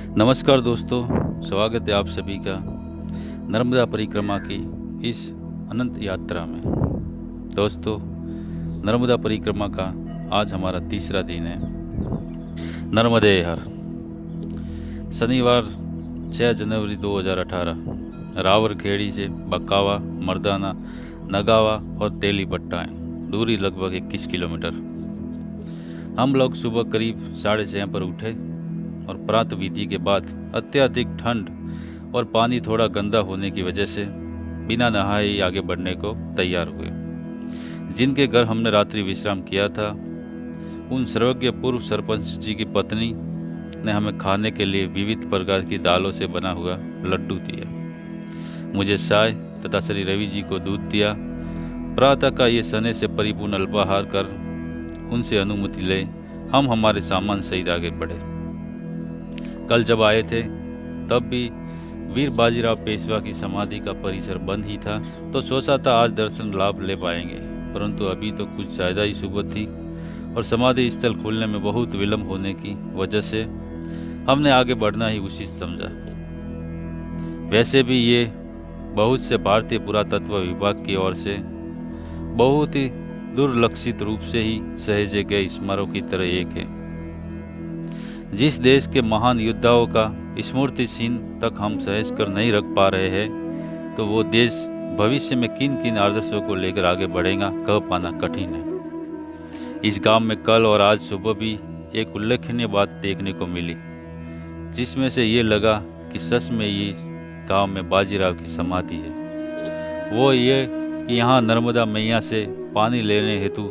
नमस्कार दोस्तों, स्वागत है आप सभी का नर्मदा परिक्रमा की इस अनंत यात्रा में। दोस्तों, नर्मदा परिक्रमा का आज हमारा तीसरा दिन है। नर्मदे हर। शनिवार 6 जनवरी 2018 रावरखेड़ी से बकावा, मर्दाना, नगावा और तेली पट्टाएँ, दूरी लगभग 21 किलोमीटर। हम लोग सुबह करीब 6:30 पर उठे और प्रातः विधि के बाद अत्यधिक ठंड और पानी थोड़ा गंदा होने की वजह से बिना नहाए ही आगे बढ़ने को तैयार हुए। जिनके घर हमने रात्रि विश्राम किया था, उन सर्वज्ञ पूर्व सरपंच जी की पत्नी ने हमें खाने के लिए विविध प्रकार की दालों से बना हुआ लड्डू दिया। मुझे चाय तथा श्री रवि जी को दूध दिया। प्रातः का ये सने से परिपूर्ण अल्पाहार कर उनसे अनुमति ले हम हमारे सामान सहित आगे बढ़े। कल जब आए थे तब भी वीर बाजीराव पेशवा की समाधि का परिसर बंद ही था, तो सोचा था आज दर्शन लाभ ले पाएंगे, परंतु अभी तो कुछ ज़्यादा ही सुबह थी और समाधि स्थल खुलने में बहुत विलंब होने की वजह से हमने आगे बढ़ना ही उचित समझा। वैसे भी ये बहुत से भारतीय पुरातत्व विभाग की ओर से बहुत ही दुर्लक्षित रूप से ही सहेजे गए स्मारकों की तरह एक है। जिस देश के महान योद्धाओं का स्मृति चिन्ह तक हम सहज कर नहीं रख पा रहे हैं, तो वो देश भविष्य में किन किन आदर्शों को लेकर आगे बढ़ेगा, कह पाना कठिन है। इस गांव में कल और आज सुबह भी एक उल्लेखनीय बात देखने को मिली, जिसमें से ये लगा कि सच में ये गांव में बाजीराव की समाधि है। वो ये कि यहाँ नर्मदा मैया से पानी लेने हेतु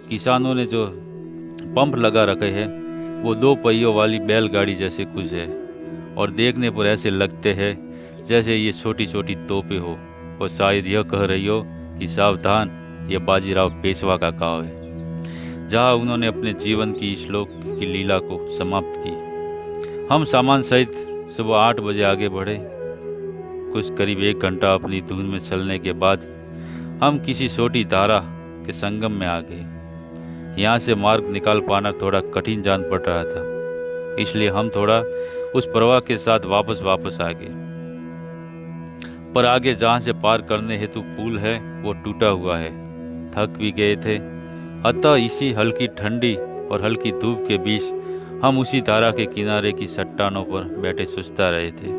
किसानों ने जो पंप लगा रखे हैं, वो 2 पहियों वाली बैलगाड़ी जैसे कुछ है और देखने पर ऐसे लगते हैं जैसे ये छोटी छोटी तोपें हो और शायद यह कह रही हो कि सावधान, यह बाजीराव पेशवा का गांव है, जहां उन्होंने अपने जीवन की श्लोक की लीला को समाप्त की। हम सामान सहित सुबह 8 बजे आगे बढ़े। कुछ करीब 1 घंटा अपनी धुन में चलने के बाद हम किसी छोटी धारा के संगम में आ गए। यहाँ से मार्ग निकाल पाना थोड़ा कठिन जान पड़ रहा था, इसलिए हम थोड़ा उस प्रवाह के साथ वापस आ गए। पर आगे जहाँ से पार करने हेतु पुल है, वो टूटा हुआ है। थक भी गए थे, अतः इसी हल्की ठंडी और हल्की धूप के बीच हम उसी धारा के किनारे की चट्टानों पर बैठे सुस्ता रहे थे।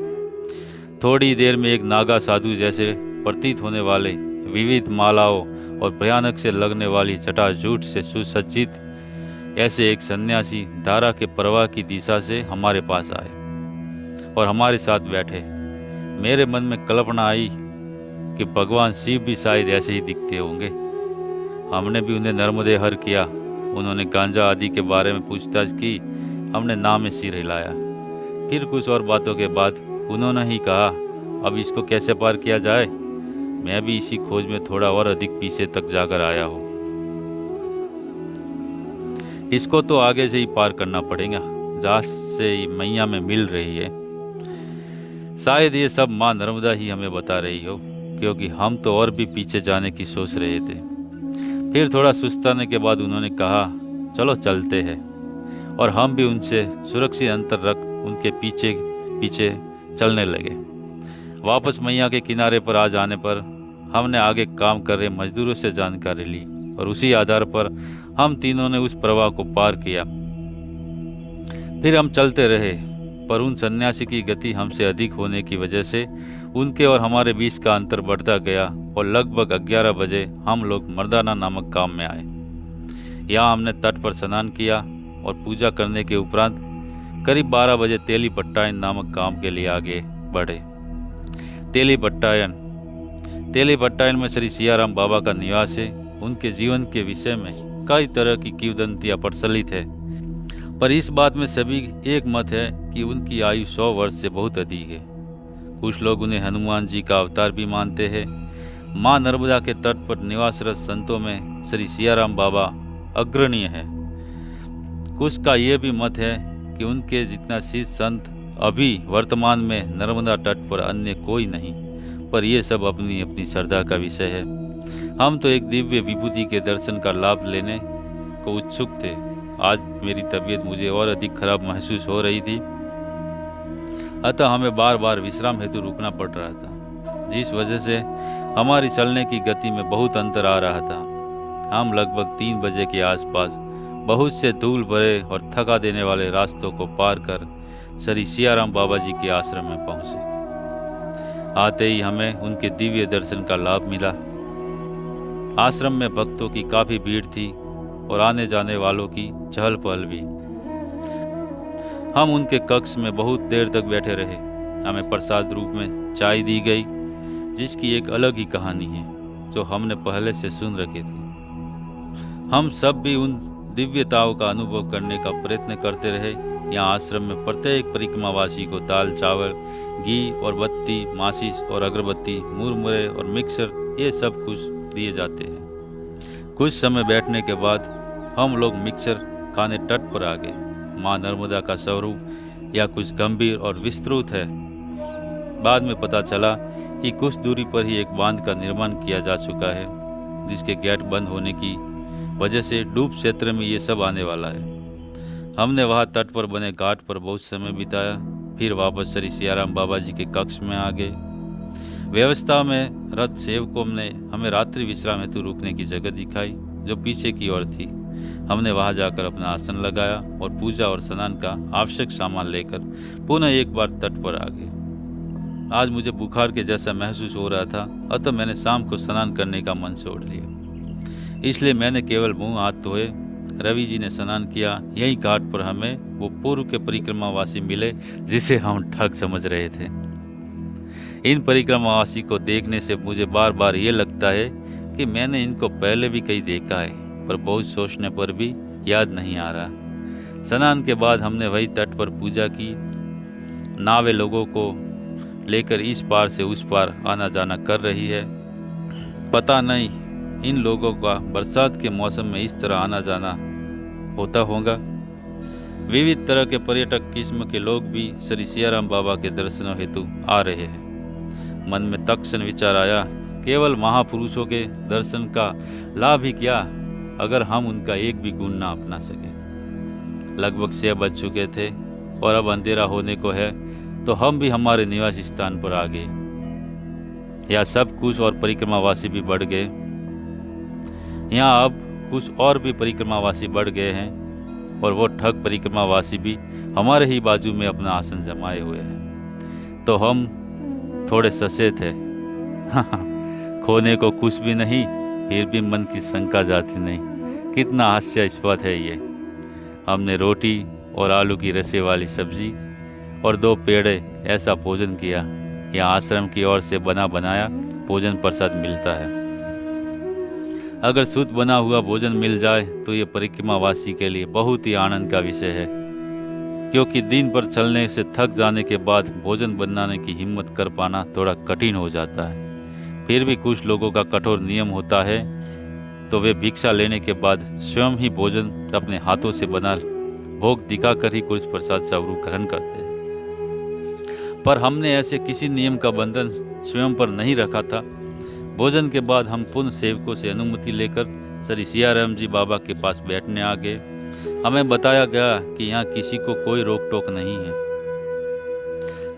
थोड़ी देर में एक नागा साधु जैसे प्रतीत होने वाले विविध मालाओं और भयानक से लगने वाली जटाजूट से सुसज्जित ऐसे एक सन्यासी धारा के प्रवाह की दिशा से हमारे पास आए और हमारे साथ बैठे। मेरे मन में कल्पना आई कि भगवान शिव भी शायद ऐसे ही दिखते होंगे। हमने भी उन्हें नर्मदे हर किया। उन्होंने गांजा आदि के बारे में पूछताछ की। हमने नाम में सिर हिलाया। फिर कुछ और बातों के बाद उन्होंने ही कहा, अब इसको कैसे पार किया जाए। मैं भी इसी खोज में थोड़ा और अधिक पीछे तक जाकर आया हूँ। इसको तो आगे से ही पार करना पड़ेगा, जहाँ से मैया में मिल रही है। शायद ये सब माँ नर्मदा ही हमें बता रही हो, क्योंकि हम तो और भी पीछे जाने की सोच रहे थे। फिर थोड़ा सुस्ताने के बाद उन्होंने कहा, चलो चलते हैं, और हम भी उनसे सुरक्षित अंतर रख उनके पीछे पीछे चलने लगे। वापस मैया के किनारे पर आ जाने पर हमने आगे काम कर रहे मजदूरों से जानकारी ली और उसी आधार पर हम तीनों ने उस प्रवाह को पार किया। फिर हम चलते रहे, पर उन सन्यासी की गति हमसे अधिक होने की वजह से उनके और हमारे बीच का अंतर बढ़ता गया और लगभग 11 बजे हम लोग मर्दाना नामक गांव में आए। यहाँ हमने तट पर स्नान किया और पूजा करने के उपरांत करीब 12 बजे तेली पट्टायन नामक गांव के लिए आगे बढ़े। तेली पट्टायन में श्री सियाराम बाबा का निवास है। उनके जीवन के विषय में कई तरह की किंवदंतियां प्रचलित है, पर इस बात में सभी एक मत है कि उनकी आयु 100 वर्ष से बहुत अधिक है। कुछ लोग उन्हें हनुमान जी का अवतार भी मानते हैं। माँ नर्मदा के तट पर निवासरत संतों में श्री सियाराम बाबा अग्रणीय है। कुछ का यह भी मत है कि उनके जितना शीर्ष संत अभी वर्तमान में नर्मदा तट पर अन्य कोई नहीं, पर यह सब अपनी अपनी श्रद्धा का विषय है। हम तो एक दिव्य विभूति के दर्शन का लाभ लेने को उत्सुक थे। आज मेरी तबीयत मुझे और अधिक खराब महसूस हो रही थी। अतः हमें बार बार विश्राम हेतु रुकना पड़ रहा था, जिस वजह से हमारी चलने की गति में बहुत अंतर आ रहा था। हम लगभग 3 बजे के आसपास बहुत से धूल भरे और थका देने वाले रास्तों को पार कर श्री सियाराम बाबा जी के आश्रम में पहुंचे। आते ही हमें उनके दिव्य दर्शन का लाभ मिला। आश्रम में भक्तों की काफी भीड़ थी और आने जाने वालों की चहल पहल भी। हम उनके कक्ष में बहुत देर तक बैठे रहे। हमें प्रसाद रूप में चाय दी गई, जिसकी एक अलग ही कहानी है जो हमने पहले से सुन रखी थी। हम सब भी उन दिव्यताओं का अनुभव करने का प्रयत्न करते रहे। यहाँ आश्रम में प्रत्येक परिक्रमावासी को दाल चावल, घी और बत्ती, माचिस और अगरबत्ती, मुरमुरे और मिक्सर, ये सब कुछ दिए जाते हैं। कुछ समय बैठने के बाद हम लोग मिक्सर खाने तट पर आ गए। माँ नर्मदा का स्वरूप या कुछ गंभीर और विस्तृत है। बाद में पता चला कि कुछ दूरी पर ही एक बांध का निर्माण किया जा चुका है, जिसके गेट बंद होने की वजह से डूब क्षेत्र में ये सब आने वाला है। हमने वहाँ तट पर बने घाट पर बहुत समय बिताया, फिर वापस श्री सियाराम बाबा जी के कक्ष में आ गए। व्यवस्था में रथ सेवकों ने हमें रात्रि विश्राम हेतु रुकने की जगह दिखाई, जो पीछे की ओर थी। हमने वहां जाकर अपना आसन लगाया और पूजा और स्नान का आवश्यक सामान लेकर पुनः एक बार तट पर आ गए। आज मुझे बुखार के जैसा महसूस हो रहा था, अतः मैंने शाम को स्नान करने का मन छोड़ लिया। इसलिए मैंने केवल मुंह हाथ धोए। रवि जी ने स्नान किया। यही घाट पर हमें वो पूर्व के परिक्रमावासी मिले, जिसे हम ठग समझ रहे थे। इन परिक्रमावासी को देखने से मुझे बार बार ये लगता है कि मैंने इनको पहले भी कहीं देखा है, पर बहुत सोचने पर भी याद नहीं आ रहा। स्नान के बाद हमने वही तट पर पूजा की। नावें लोगों को लेकर इस पार से उस पार आना जाना कर रही है। पता नहीं इन लोगों का बरसात के मौसम में इस तरह आना जाना होता होगा। विविध तरह के पर्यटक किस्म के लोग भी श्री सियाराम बाबा के दर्शनों हेतु आ रहे हैं। मन में तत्क्षण विचार आया, केवल महापुरुषों के दर्शन का लाभ ही क्या, अगर हम उनका एक भी गुण ना अपना सके। लगभग 6 बज चुके थे और अब अंधेरा होने को है, तो हम भी हमारे निवास स्थान पर आ गए। यहाँ सब कुछ और परिक्रमावासी भी बढ़ गए। यहाँ अब कुछ और भी परिक्रमावासी बढ़ गए हैं और वो ठग परिक्रमावासी भी हमारे ही बाजू में अपना आसन जमाए हुए हैं। तो हम थोड़े सचेत थे। खोने को कुछ भी नहीं, फिर भी मन की शंका जाती नहीं। कितना हास्यास्पद है ये। हमने रोटी और आलू की रसे वाली सब्जी और 2 पेड़े ऐसा भोजन किया। यहाँ आश्रम की ओर से बना बनाया भोजन प्रसाद मिलता है। अगर शुद्ध बना हुआ भोजन मिल जाए तो ये परिक्रमावासी के लिए बहुत ही आनंद का विषय है, क्योंकि दिन भर चलने से थक जाने के बाद भोजन बनाने की हिम्मत कर पाना थोड़ा कठिन हो जाता है। फिर भी कुछ लोगों का कठोर नियम होता है, तो वे भिक्षा लेने के बाद स्वयं ही भोजन अपने हाथों से बना भोग दिखाकर ही कुछ प्रसाद स्वरूप ग्रहण करते हैं। पर हमने ऐसे किसी नियम का बंधन स्वयं पर नहीं रखा था। भोजन के बाद हम पुनः सेवकों से अनुमति लेकर श्री सियाराम जी बाबा के पास बैठने आ गए। हमें बताया गया कि यहाँ किसी को कोई रोक टोक नहीं है।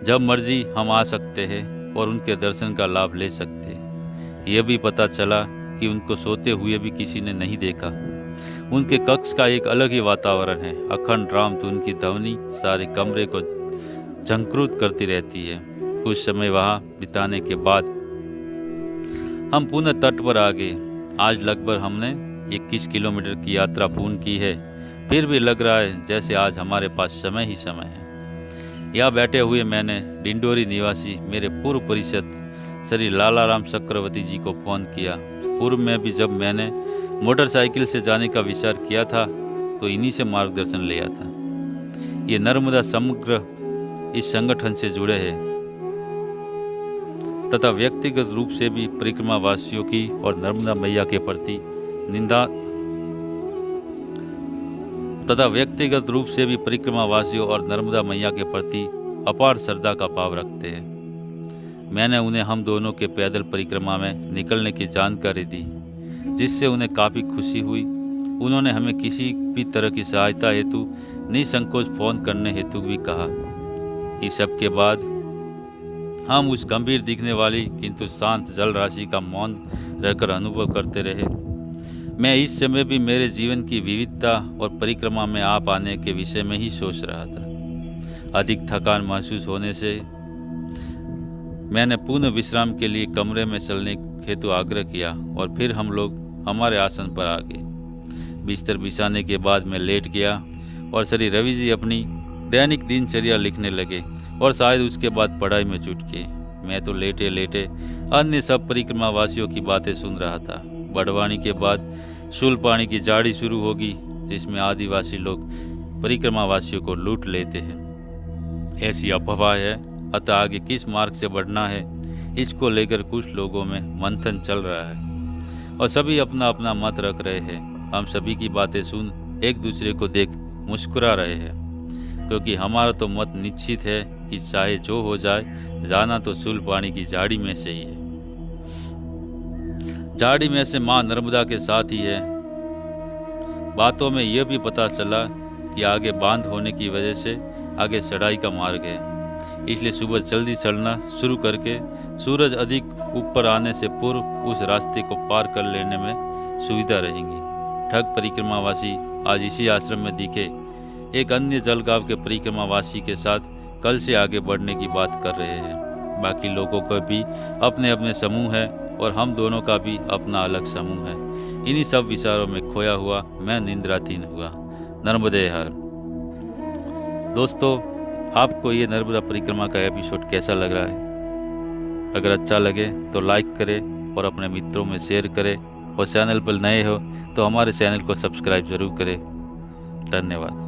जब मर्जी हम आ सकते हैं और उनके दर्शन का लाभ ले सकते हैं। यह भी पता चला कि उनको सोते हुए भी किसी ने नहीं देखा। उनके कक्ष का एक अलग ही वातावरण है। अखंड राम धुन की ध्वनि सारे कमरे को झंकृत करती रहती है। कुछ समय वहाँ बिताने के बाद हम पुनः तट पर आ गए। आज लगभग हमने 21 किलोमीटर की यात्रा पूर्ण की है। फिर भी लग रहा है जैसे आज हमारे पास समय ही समय है। यहाँ बैठे हुए मैंने डिंडोरी निवासी मेरे पूर्व परिषद श्री लालाराम चक्रवर्ती जी को फोन किया। पूर्व में भी जब मैंने मोटरसाइकिल से जाने का विचार किया था तो इन्हीं से मार्गदर्शन लिया था। ये नर्मदा समग्र इस संगठन से जुड़े हैं तथा व्यक्तिगत रूप से भी परिक्रमावासियों की और नर्मदा मैया के प्रति अपार श्रद्धा का भाव रखते हैं। मैंने उन्हें हम दोनों के पैदल परिक्रमा में निकलने की जानकारी दी, जिससे उन्हें काफ़ी खुशी हुई। उन्होंने हमें किसी भी तरह की सहायता हेतु निसंकोच फोन करने हेतु भी कहा। इस सब के बाद हम उस गंभीर दिखने वाली किंतु शांत जल राशि का मौन रहकर अनुभव करते रहे। मैं इस समय भी मेरे जीवन की विविधता और परिक्रमा में आप आने के विषय में ही सोच रहा था। अधिक थकान महसूस होने से मैंने पूर्ण विश्राम के लिए कमरे में चलने हेतु आग्रह किया और फिर हम लोग हमारे आसन पर आ गए। बिस्तर बिछाने के बाद मैं लेट गया और श्री रवि जी अपनी दैनिक दिनचर्या लिखने लगे और शायद उसके बाद पढ़ाई में जुट गए। मैं तो लेटे लेटे अन्य सब परिक्रमा वासियों की बातें सुन रहा था। बड़वानी के बाद शूलपाणी की झाड़ी शुरू होगी, जिसमें आदिवासी लोग परिक्रमा वासियों को लूट लेते हैं, ऐसी अफवाह है। अतः आगे किस मार्ग से बढ़ना है, इसको लेकर कुछ लोगों में मंथन चल रहा है और सभी अपना अपना मत रख रहे हैं। हम सभी की बातें सुन एक दूसरे को देख मुस्कुरा रहे हैं, क्योंकि हमारा तो मत निश्चित है कि चाहे जो हो जाए, जाना तो शूलपाणी की झाड़ी में से ही है। झाड़ी में से माँ नर्मदा के साथ ही है। बातों में यह भी पता चला कि आगे बांध होने की वजह से आगे चढ़ाई का मार्ग है, इसलिए सुबह जल्दी चलना शुरू करके सूरज अधिक ऊपर आने से पूर्व उस रास्ते को पार कर लेने में सुविधा रहेगी। ठग परिक्रमावासी आज इसी आश्रम में दिखे एक अन्य जलगांव के परिक्रमावासी के साथ कल से आगे बढ़ने की बात कर रहे हैं। बाकी लोगों का भी अपने अपने समूह है और हम दोनों का भी अपना अलग समूह है। इन्हीं सब विचारों में खोया हुआ मैं निंद्राधीन हुआ। नर्मदे हर। दोस्तों, आपको ये नर्मदा परिक्रमा का एपिसोड कैसा लग रहा है? अगर अच्छा लगे तो लाइक करें और अपने मित्रों में शेयर करें और चैनल पर नए हो तो हमारे चैनल को सब्सक्राइब जरूर करें। धन्यवाद।